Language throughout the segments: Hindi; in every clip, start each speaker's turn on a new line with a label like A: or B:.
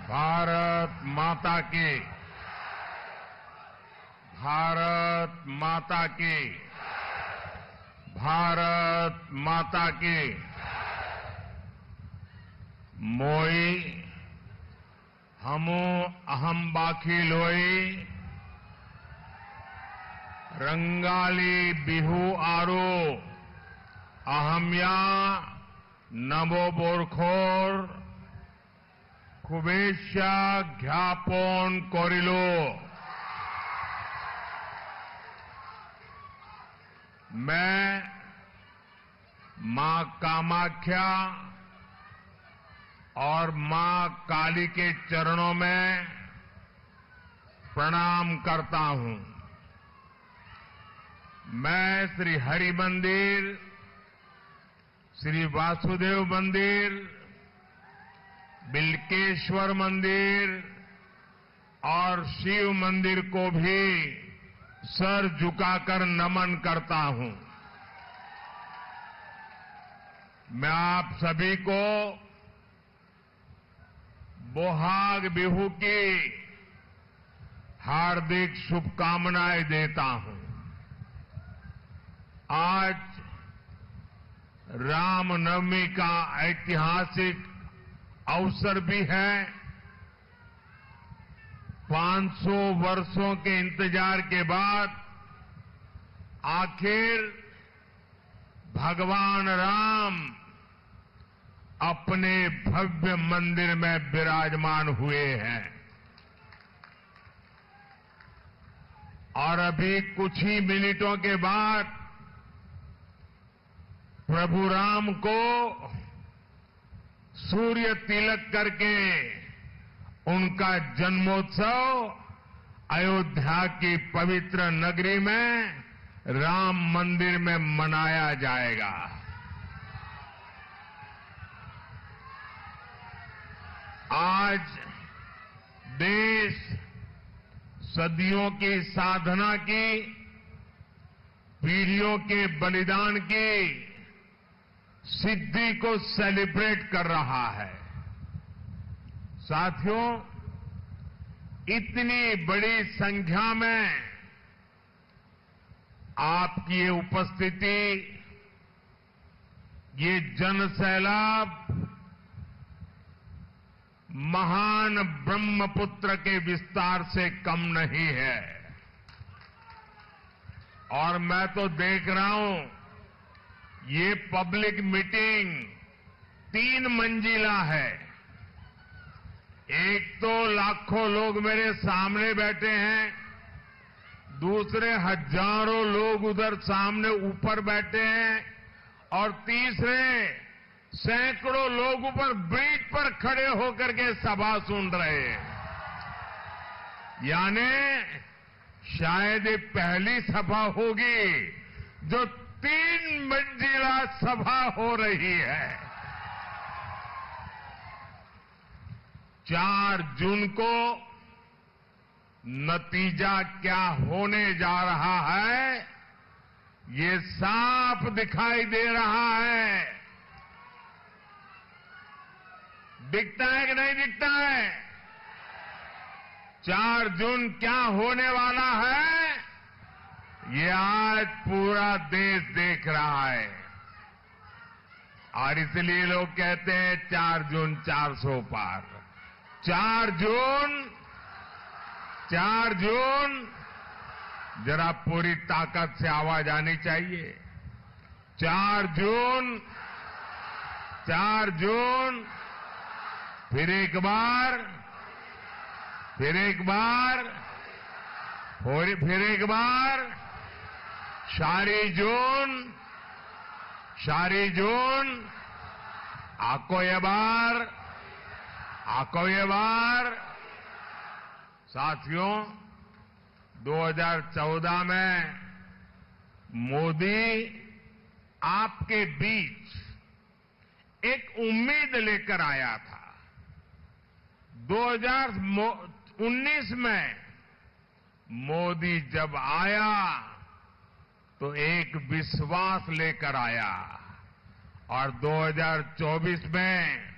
A: भारत माता की, भारत माता की, भारत माता की। मोई हमू अहम बाखी लोई रंगाली बिहू आरो अहम्या नमो बोरखोर खुबेशा ज्ञापन करिलो। मैं मां कामाख्या और मां काली के चरणों में प्रणाम करता हूं। मैं श्री हरि मंदिर, श्री वासुदेव मंदिर, बिल्केश्वर मंदिर और शिव मंदिर को भी सर झुकाकर नमन करता हूं। मैं आप सभी को बोहाग बिहू की हार्दिक शुभकामनाएं देता हूं। आज रामनवमी का ऐतिहासिक अवसर भी है। 500 वर्षों के इंतजार के बाद आखिर भगवान राम अपने भव्य मंदिर में विराजमान हुए हैं और अभी कुछ ही मिनटों के बाद प्रभु राम को सूर्य तिलक करके उनका जन्मोत्सव अयोध्या की पवित्र नगरी में राम मंदिर में मनाया जाएगा। आज देश सदियों की साधना की, पीढ़ियों के बलिदान की सिद्धि को सेलिब्रेट कर रहा है। साथियों, इतनी बड़ी संख्या में आपकी ये उपस्थिति, ये जनसैलाब महान ब्रह्मपुत्र के विस्तार से कम नहीं है। और मैं तो देख रहा हूं ये पब्लिक मीटिंग 3 मंजिला है। एक तो लाखों लोग मेरे सामने बैठे हैं, दूसरे हजारों लोग उधर सामने ऊपर बैठे हैं और तीसरे सैकड़ों लोग ऊपर ब्रिज पर खड़े होकर के सभा सुन रहे हैं। यानी शायद ये पहली सभा होगी जो 3 मंजिला सभा हो रही है। 4 जून को नतीजा क्या होने जा रहा है, ये साफ दिखाई दे रहा है। दिखता है कि नहीं दिखता है? 4 जून क्या होने वाला है, ये आज पूरा देश देख रहा है। और इसलिए लोग कहते हैं 4 जून 400 पार। 4 जून जरा पूरी ताकत से आवाज आनी चाहिए। 4 जून फिर एक बार, फिर एक बार, फिर एक बार। शारी जून आको ये बार। साथियों, 2014 में मोदी आपके बीच एक उम्मीद लेकर आया था। 2019 में मोदी जब आया तो एक विश्वास लेकर आया और 2024 में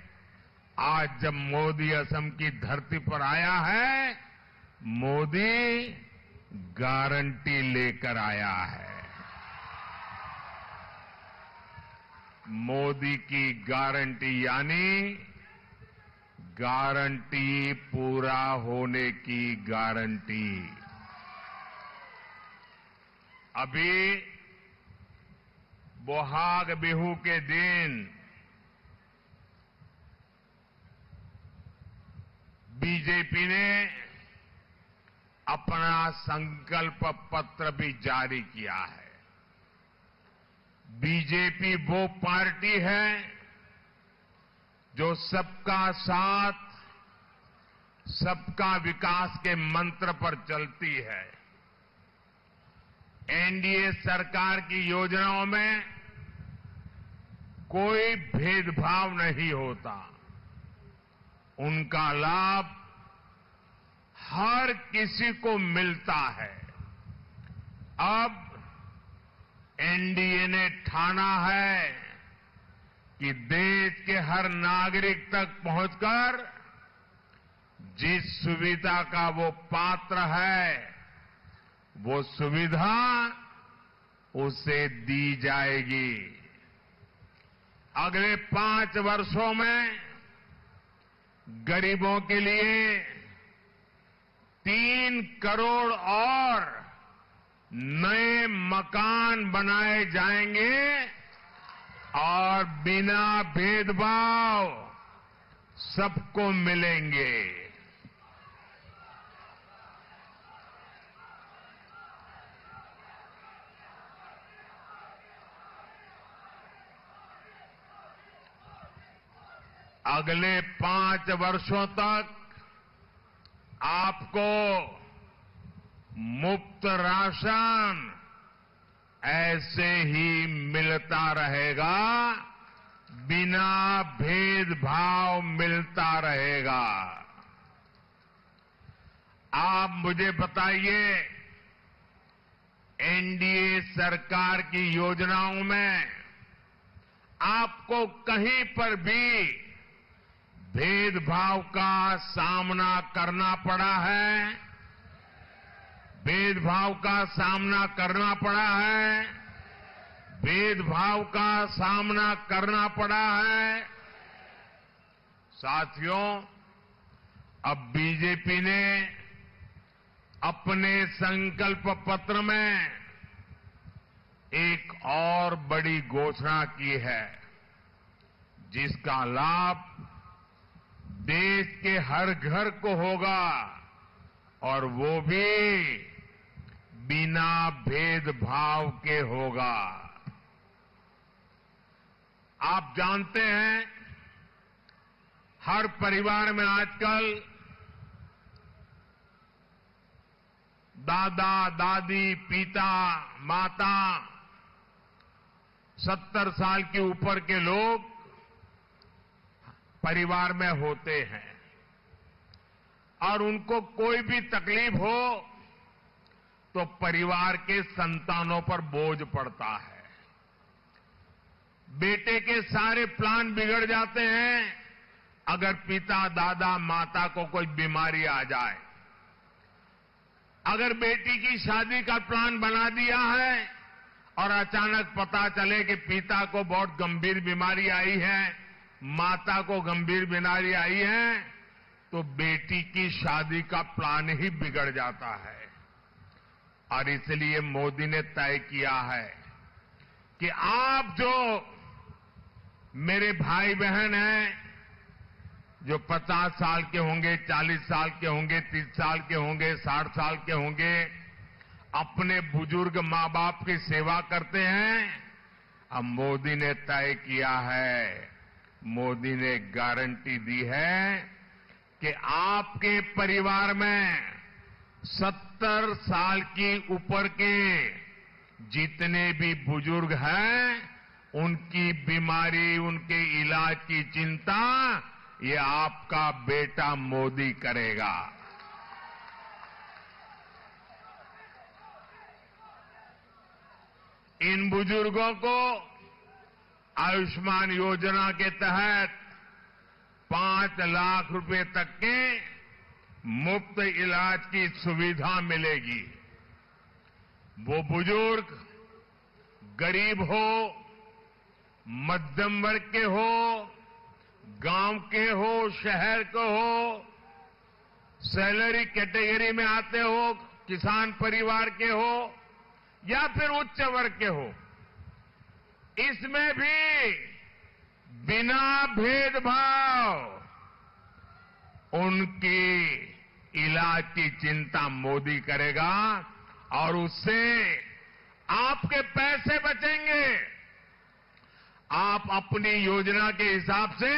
A: आज जब मोदी असम की धरती पर आया है, मोदी गारंटी लेकर आया है। मोदी की गारंटी यानी गारंटी पूरा होने की गारंटी। अभी बोहाग बिहू के दिन बीजेपी ने अपना संकल्प पत्र भी जारी किया है। बीजेपी वो पार्टी है जो सबका साथ, सबका विकास के मंत्र पर चलती है। एनडीए सरकार की योजनाओं में कोई भेदभाव नहीं होता। उनका लाभ हर किसी को मिलता है। अब एनडीए ने ठाना है कि देश के हर नागरिक तक पहुंचकर जिस सुविधा का वो पात्र है, वो सुविधा उसे दी जाएगी। अगले 5 वर्षों में गरीबों के लिए 3 करोड़ और नए मकान बनाए जाएंगे और बिना भेदभाव सबको मिलेंगे। अगले 5 वर्षों तक आपको मुफ्त राशन ऐसे ही मिलता रहेगा, बिना भेदभाव मिलता रहेगा। आप मुझे बताइए, एनडीए सरकार की योजनाओं में आपको कहीं पर भी भेदभाव का सामना करना पड़ा है? भेदभाव का सामना करना पड़ा है? भेदभाव का सामना करना पड़ा है? साथियों, अब बीजेपी ने अपने संकल्प पत्र में एक और बड़ी घोषणा की है, जिसका लाभ देश के हर घर को होगा और वो भी बिना भेदभाव के होगा। आप जानते हैं, हर परिवार में आजकल दादा, दादी, पिता, माता, 70 साल के ऊपर के लोग परिवार में होते हैं और उनको कोई भी तकलीफ हो तो परिवार के संतानों पर बोझ पड़ता है। बेटे के सारे प्लान बिगड़ जाते हैं अगर पिता, दादा, माता को कोई बीमारी आ जाए। अगर बेटी की शादी का प्लान बना दिया है और अचानक पता चले कि पिता को बहुत गंभीर बीमारी आई है, माता को गंभीर बीमारी आई है, तो बेटी की शादी का प्लान ही बिगड़ जाता है। और इसलिए मोदी ने तय किया है कि आप जो मेरे भाई बहन हैं, जो 50 साल के होंगे, 40 साल के होंगे, 30 साल के होंगे, 60 साल के होंगे, अपने बुजुर्ग मां बाप की सेवा करते हैं, अब मोदी ने तय किया है, मोदी ने गारंटी दी है कि आपके परिवार में 70 साल की ऊपर के जितने भी बुजुर्ग हैं, उनकी बीमारी, उनके इलाज की चिंता ये आपका बेटा मोदी करेगा। इन बुजुर्गों को आयुष्मान योजना के तहत 5 लाख रुपए तक के मुफ्त इलाज की सुविधा मिलेगी। वो बुजुर्ग गरीब हो, मध्यम वर्ग के हो, गांव के हो, शहर के हो, सैलरी कैटेगरी में आते हो, किसान परिवार के हो या फिर उच्च वर्ग के हो, इसमें भी बिना भेदभाव उनकी इलाज की चिंता मोदी करेगा और उससे आपके पैसे बचेंगे। आप अपनी योजना के हिसाब से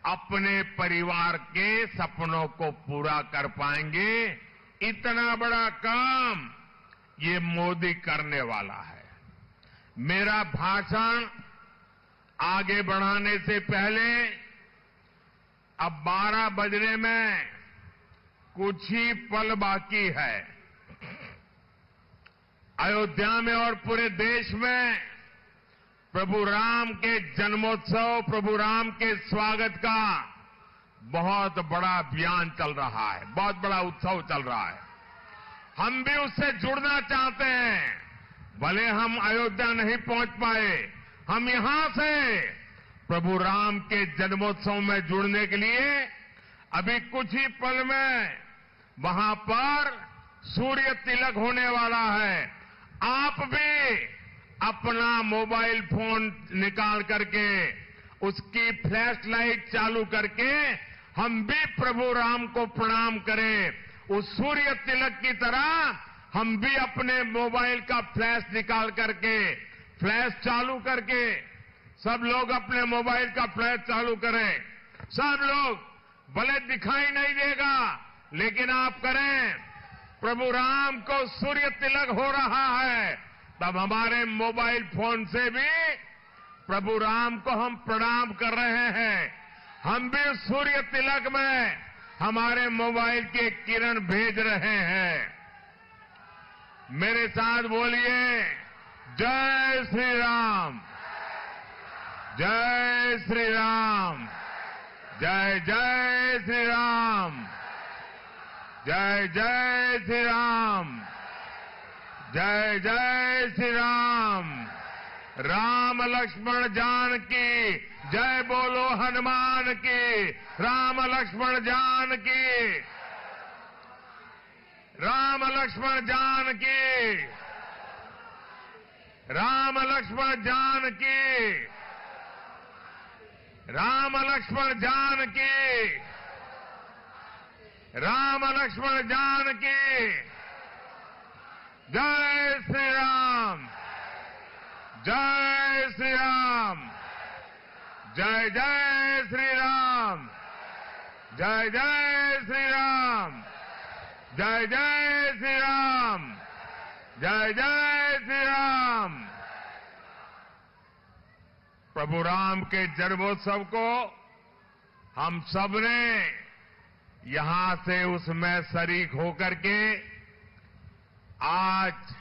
A: अपने परिवार के सपनों को पूरा कर पाएंगे। इतना बड़ा काम ये मोदी करने वाला है। मेरा भाषण आगे बढ़ाने से पहले अब 12 बजने में कुछ ही पल बाकी है। अयोध्या में और पूरे देश में प्रभु राम के जन्मोत्सव, प्रभु राम के स्वागत का बहुत बड़ा अभियान चल रहा है, बहुत बड़ा उत्सव चल रहा है। हम भी उससे जुड़ना चाहते हैं। भले हम अयोध्या नहीं पहुंच पाए, हम यहां से प्रभु राम के जन्मोत्सव में जुड़ने के लिए अभी कुछ ही पल में वहां पर सूर्य तिलक होने वाला है। आप भी अपना मोबाइल फोन निकाल करके उसकी फ्लैश लाइट चालू करके हम भी प्रभु राम को प्रणाम करें। उस सूर्य तिलक की तरह हम भी अपने मोबाइल का फ्लैश निकाल करके, फ्लैश चालू करके, सब लोग अपने मोबाइल का फ्लैश चालू करें। सब लोग, भले दिखाई नहीं देगा लेकिन आप करें। प्रभु राम को सूर्य तिलक हो रहा है, तब हमारे मोबाइल फोन से भी प्रभु राम को हम प्रणाम कर रहे हैं। हम भी सूर्य तिलक में हमारे मोबाइल के किरण भेज रहे हैं। मेरे साथ बोलिए, जय श्री राम, जय श्री राम, जय जय श्री राम, जय जय श्री राम, जय जय श्री राम। राम लक्ष्मण जानकी जय बोलो हनुमान की। राम लक्ष्मण जानकी, राम लक्ष्मण जानकी, राम लक्ष्मण जानकी, राम लक्ष्मण जानकी, राम लक्ष्मण जानकी। जय श्री राम, जय श्री राम, जय जय श्री राम, जय जय श्री राम, जय जय श्री राम, जय जय श्री राम। प्रभु राम के जन्मोत्सव को हम सब ने यहां से उसमें शरीक होकर के आज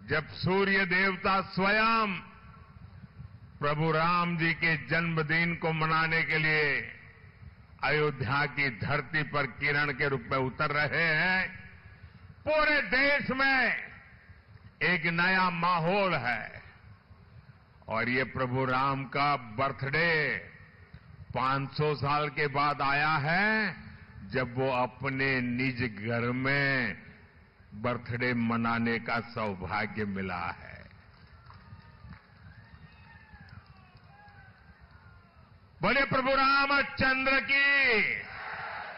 A: जब सूर्य देवता स्वयं प्रभु राम जी के जन्मदिन को मनाने के लिए अयोध्या की धरती पर किरण के रूप में उतर रहे हैं, पूरे देश में एक नया माहौल है। और ये प्रभु राम का बर्थडे 500 साल के बाद आया है, जब वो अपने निज घर में बर्थडे मनाने का सौभाग्य मिला है। बोले प्रभु रामचंद्र की,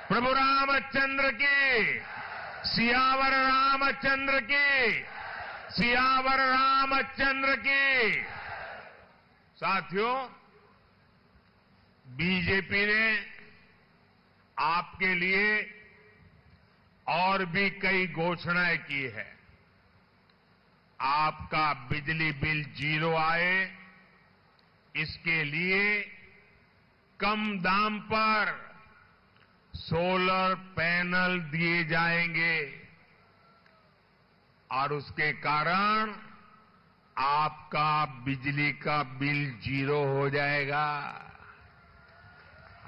A: प्रभु रामचंद्र की, सियावर रामचंद्र की, सियावर रामचंद्र की। साथियों, बीजेपी ने आपके लिए और भी कई घोषणाएं की है। आपका बिजली बिल 0 आए, इसके लिए कम दाम पर सोलर पैनल दिए जाएंगे और उसके कारण आपका बिजली का बिल 0 हो जाएगा।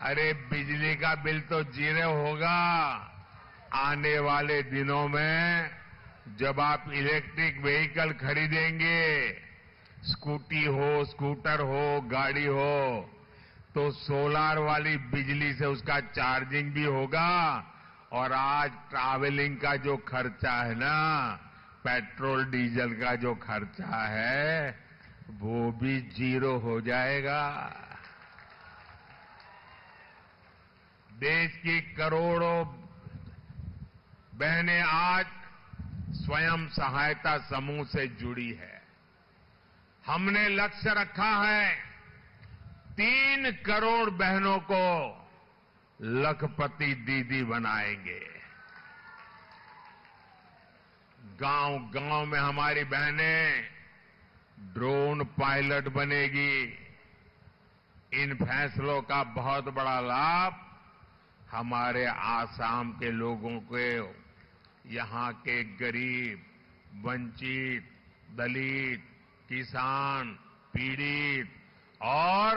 A: अरे बिजली का बिल तो जीरो होगा। आने वाले दिनों में जब आप इलेक्ट्रिक व्हीकल खरीदेंगे, स्कूटी हो, स्कूटर हो, गाड़ी हो, तो सोलार वाली बिजली से उसका चार्जिंग भी होगा और आज ट्रैवलिंग का जो खर्चा है ना, पेट्रोल डीजल का जो खर्चा है, वो भी जीरो हो जाएगा। देश की करोड़ों बहनें आज स्वयं सहायता समूह से जुड़ी है। हमने लक्ष्य रखा है 3 करोड़ बहनों को लखपति दीदी बनाएंगे। गांव-गांव में हमारी बहनें ड्रोन पायलट बनेगी। इन फैसलों का बहुत बड़ा लाभ हमारे आसाम के लोगों को, यहां के गरीब, वंचित, दलित, किसान, पीड़ित और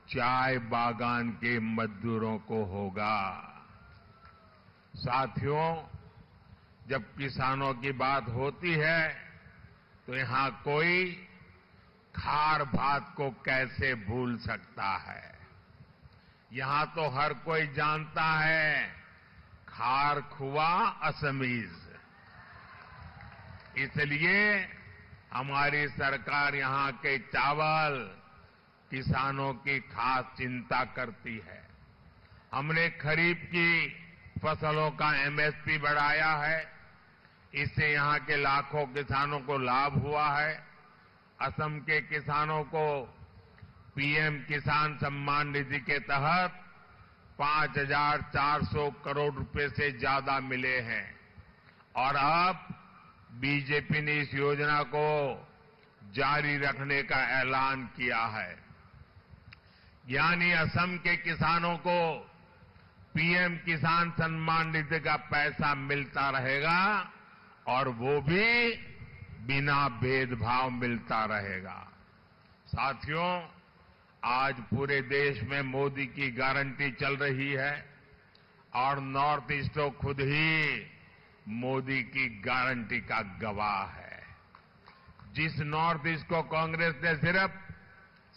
A: चाय बागान के मजदूरों को होगा। साथियों, जब किसानों की बात होती है तो यहां कोई खार भात को कैसे भूल सकता है। यहां तो हर कोई जानता है खार खुआ असमीज। इसलिए हमारी सरकार यहां के चावल किसानों की खास चिंता करती है। हमने खरीफ की फसलों का एमएसपी बढ़ाया है। इससे यहां के लाखों किसानों को लाभ हुआ है। असम के किसानों को पीएम किसान सम्मान निधि के तहत 5,400 करोड़ रुपए से ज्यादा मिले हैं और अब बीजेपी ने इस योजना को जारी रखने का ऐलान किया है। यानी असम के किसानों को पीएम किसान सम्मान निधि का पैसा मिलता रहेगा और वो भी बिना भेदभाव मिलता रहेगा। साथियों, आज पूरे देश में मोदी की गारंटी चल रही है और नॉर्थ ईस्ट तो खुद ही मोदी की गारंटी का गवाह है। जिस नॉर्थ ईस्ट को कांग्रेस ने सिर्फ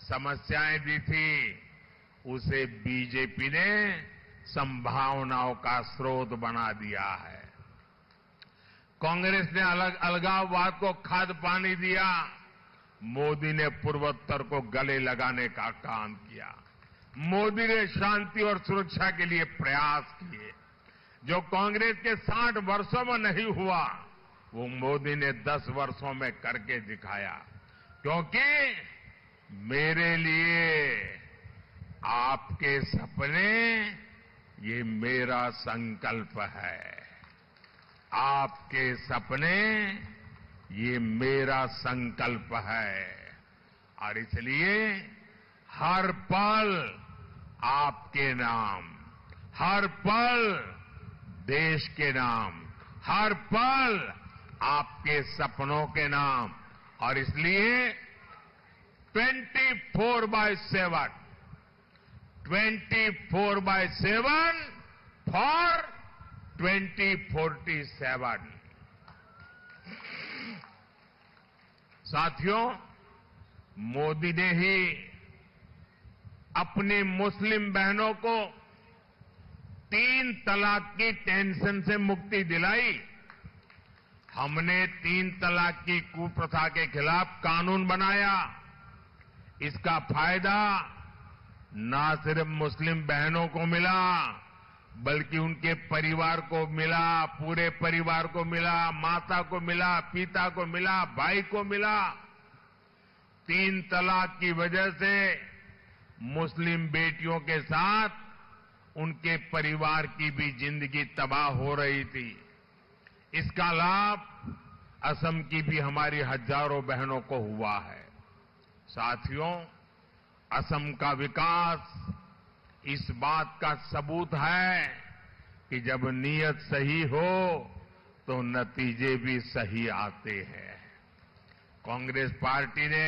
A: समस्याएं दी थी, उसे बीजेपी ने संभावनाओं का स्रोत बना दिया है। कांग्रेस ने अलगाववाद को खाद पानी दिया, मोदी ने पूर्वोत्तर को गले लगाने का काम किया। मोदी ने शांति और सुरक्षा के लिए प्रयास किए। जो कांग्रेस के 60 वर्षों में नहीं हुआ, वो मोदी ने 10 वर्षों में करके दिखाया। क्योंकि मेरे लिए आपके सपने, ये मेरा संकल्प है। आपके सपने, ये मेरा संकल्प है। और इसलिए हर पल आपके नाम, हर पल देश के नाम, हर पल आपके सपनों के नाम। और इसलिए 24/7 फॉर 2047। साथियों, मोदी ने ही अपनी मुस्लिम बहनों को 3 तलाक की टेंशन से मुक्ति दिलाई। हमने 3 तलाक की कुप्रथा के खिलाफ कानून बनाया। इसका फायदा न सिर्फ मुस्लिम बहनों को मिला, बल्कि उनके परिवार को मिला, पूरे परिवार को मिला, माता को मिला, पिता को मिला, भाई को मिला। 3 तलाक की वजह से मुस्लिम बेटियों के साथ उनके परिवार की भी जिंदगी तबाह हो रही थी। इसका लाभ असम की भी हमारी हजारों बहनों को हुआ है। साथियों, असम का विकास इस बात का सबूत है कि जब नीयत सही हो तो नतीजे भी सही आते हैं। कांग्रेस पार्टी ने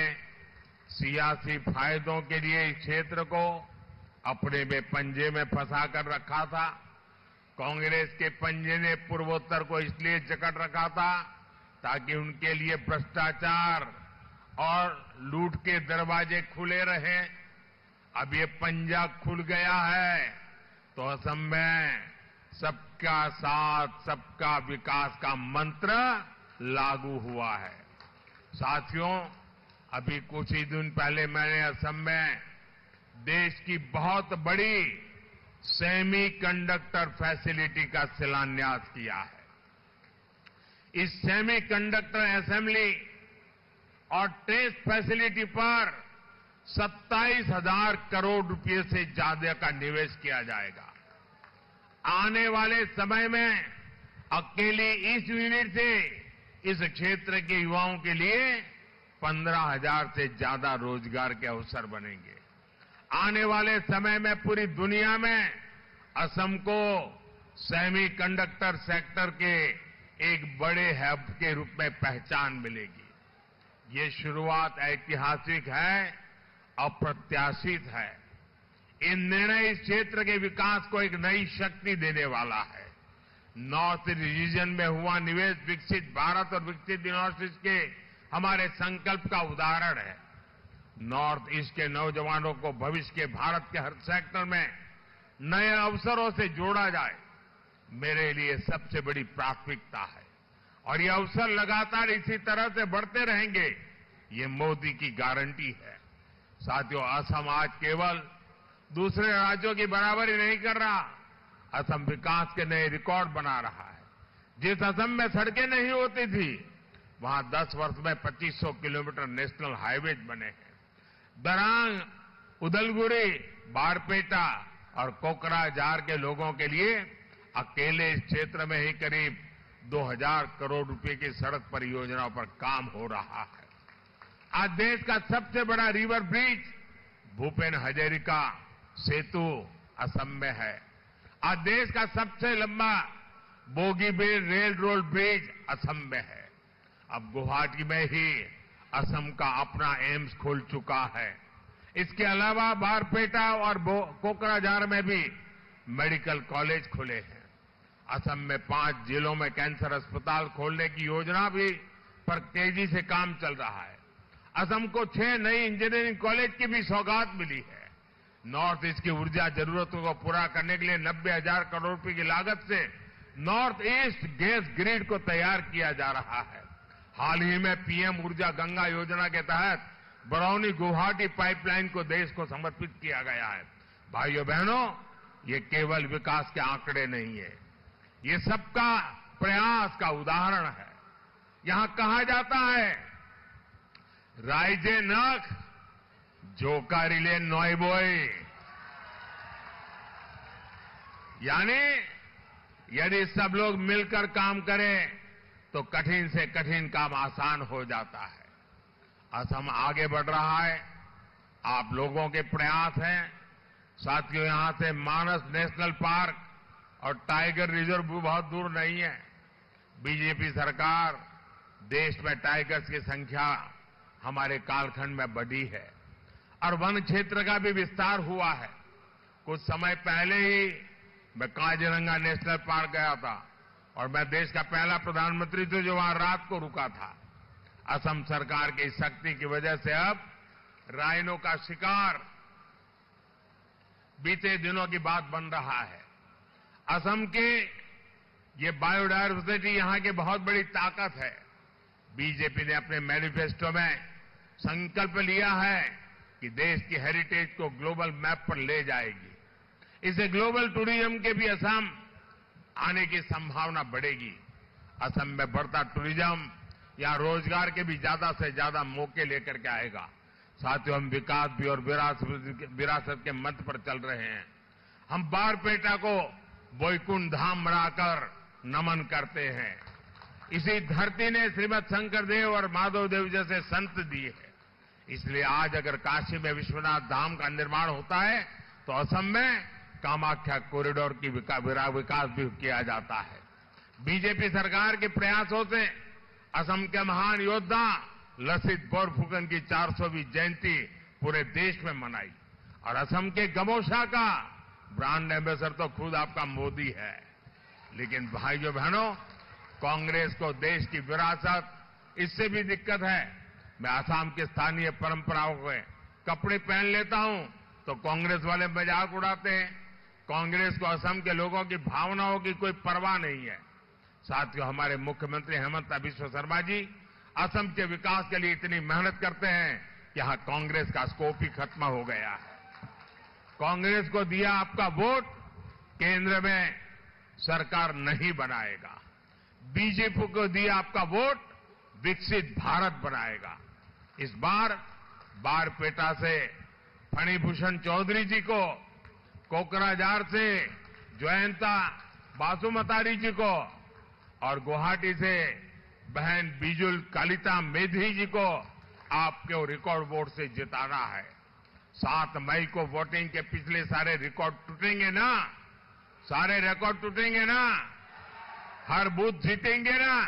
A: सियासी फायदों के लिए इस क्षेत्र को अपने में पंजे में फंसा कर रखा था। कांग्रेस के पंजे ने पूर्वोत्तर को इसलिए जकड़ रखा था ताकि उनके लिए भ्रष्टाचार और लूट के दरवाजे खुले रहें। अब ये पंजा खुल गया है तो असम में सबका साथ सबका विकास का मंत्र लागू हुआ है। साथियों, अभी कुछ ही दिन पहले मैंने असम में देश की बहुत बड़ी सेमी कंडक्टर फैसिलिटी का शिलान्यास किया है। इस सेमी कंडक्टर असेंबली और टेस्ट फैसिलिटी पर 27,000 करोड़ रुपए से ज्यादा का निवेश किया जाएगा। आने वाले समय में अकेली इस यूनिट से इस क्षेत्र के युवाओं के लिए 15,000 से ज्यादा रोजगार के अवसर बनेंगे। आने वाले समय में पूरी दुनिया में असम को सेमी कंडक्टर सेक्टर के एक बड़े हब के रूप में पहचान मिलेगी। ये शुरुआत ऐतिहासिक है, अप्रत्याशित है। ये निर्णय इस क्षेत्र के विकास को एक नई शक्ति देने वाला है। नॉर्थ रीजन में हुआ निवेश विकसित भारत और विकसित यूनिवर्सिटीज के हमारे संकल्प का उदाहरण है। नॉर्थ ईस्ट के नौजवानों को भविष्य के भारत के हर सेक्टर में नए अवसरों से जोड़ा जाए, मेरे लिए सबसे बड़ी प्राथमिकता है। और ये अवसर लगातार इसी तरह से बढ़ते रहेंगे, ये मोदी की गारंटी है। साथियों, असम आज केवल दूसरे राज्यों की बराबरी नहीं कर रहा, असम विकास के नए रिकॉर्ड बना रहा है। जिस असम में सड़कें नहीं होती थी, वहां 10 वर्ष में 2500 किलोमीटर नेशनल हाईवे बने हैं। दरांग, उदलगुरी, बारपेटा और कोकराझार के लोगों के लिए अकेले इस क्षेत्र में ही करीब 2,000 करोड़ रुपए की सड़क परियोजनाओं पर काम हो रहा है। आज देश का सबसे बड़ा रिवर ब्रिज भूपेन हजारिका सेतु असम में है। आज देश का सबसे लंबा Bogibeel rail road bridge Assam में है। अब गुवाहाटी में ही असम का अपना एम्स खुल चुका है। इसके अलावा बारपेटा और कोकराझार में भी मेडिकल कॉलेज खुले हैं। असम में 5 जिलों में कैंसर अस्पताल खोलने की योजना भी पर तेजी से काम चल रहा है। असम को 6 नई इंजीनियरिंग कॉलेज की भी सौगात मिली है। नॉर्थ ईस्ट की ऊर्जा जरूरतों को पूरा करने के लिए 90,000 करोड़ रुपए की लागत से नॉर्थ ईस्ट गैस ग्रिड को तैयार किया जा रहा है। हाल ही में पीएम ऊर्जा गंगा योजना के तहत बरौनी गुवाहाटी पाइपलाइन को देश को समर्पित किया गया है। भाइयों बहनों, ये केवल विकास के आंकड़े नहीं है, ये सबका प्रयास का उदाहरण है। यहां कहा जाता है, राइजे नख जोकारिले नॉयबोय, यानी यदि सब लोग मिलकर काम करें तो कठिन से कठिन काम आसान हो जाता है। असम आगे बढ़ रहा है, आप लोगों के प्रयास हैं। साथियों, यहां से मानस नेशनल पार्क और टाइगर रिजर्व भी बहुत दूर नहीं है। बीजेपी सरकार देश में टाइगर्स की संख्या हमारे कालखंड में बढ़ी है और वन क्षेत्र का भी विस्तार हुआ है। कुछ समय पहले ही मैं काजीरंगा नेशनल पार्क गया था और मैं देश का पहला प्रधानमंत्री था जो वहां रात को रुका था। असम सरकार की शक्ति की वजह से अब राइनो का शिकार बीते दिनों की बात बन रहा है। असम की ये बायोडायवर्सिटी यहां की बहुत बड़ी ताकत है। बीजेपी ने अपने मैनिफेस्टो में संकल्प लिया है कि देश की हेरिटेज को ग्लोबल मैप पर ले जाएगी। इससे ग्लोबल टूरिज्म के भी असम आने की संभावना बढ़ेगी। असम में बढ़ता टूरिज्म यहां रोजगार के भी ज्यादा से ज्यादा मौके लेकर के आएगा। साथियों, हम विकास भी और विरासत के मंत्र पर चल रहे हैं। हम बारपेटा को वैकुंठ धाम बनाकर नमन करते हैं। इसी धरती ने श्रीमद शंकरदेव और माधवदेव जैसे संत दिए हैं। इसलिए आज अगर काशी में विश्वनाथ धाम का निर्माण होता है तो असम में कामाख्या कॉरिडोर की विकास भी किया जाता है। बीजेपी सरकार के प्रयासों से असम के महान योद्धा लसित बोरफुकन की 400वीं जयंती पूरे देश में मनाई। और असम के गमोशा का ब्रांड एम्बेसडर तो खुद आपका मोदी है। लेकिन भाइयों बहनों, कांग्रेस को देश की विरासत, इससे भी दिक्कत है। मैं असम के स्थानीय परंपराओं के कपड़े पहन लेता हूं तो कांग्रेस वाले मजाक उड़ाते हैं। कांग्रेस को असम के लोगों की भावनाओं की कोई परवाह नहीं है। साथियों, हमारे मुख्यमंत्री हेमंत बिश्व शर्मा जी असम के विकास के लिए इतनी मेहनत करते हैं कि यहां कांग्रेस का स्कोप ही खत्म हो गया है। कांग्रेस को दिया आपका वोट, केंद्र में सरकार नहीं बनाएगा। बीजेपी को दिया आपका वोट, विकसित भारत बनाएगा। इस बार बारपेटा से फणिभूषण चौधरी जी को, कोकराझार से जयंता बासुमतारी जी को और गुवाहाटी से बहन बिजुल कालिता मेधी जी को आपके रिकॉर्ड वोट से जिताना है। 7 मई को वोटिंग के पिछले सारे रिकॉर्ड टूटेंगे ना, सारे रिकॉर्ड टूटेंगे ना, हर बूथ जीतेंगे ना,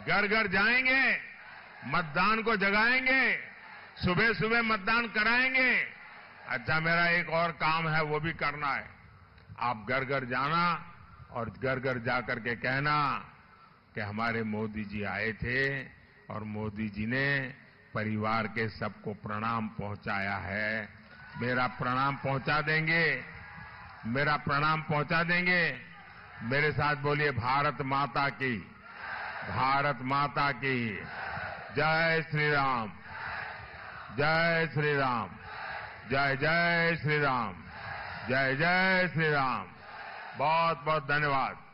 A: घर घर जाएंगे, मतदान को जगाएंगे, सुबह सुबह मतदान कराएंगे। अच्छा, मेरा एक और काम है, वो भी करना है। आप घर घर जाना और घर घर जाकर के कहना कि हमारे मोदी जी आए थे और मोदी जी ने परिवार के सबको प्रणाम पहुंचाया है। मेरा प्रणाम पहुंचा देंगे, मेरा प्रणाम पहुंचा देंगे। मेरे साथ बोलिए, भारत माता की, भारत माता की जय श्री राम, जय श्री राम, जय जय श्री राम, जय जय श्री राम। बहुत बहुत धन्यवाद।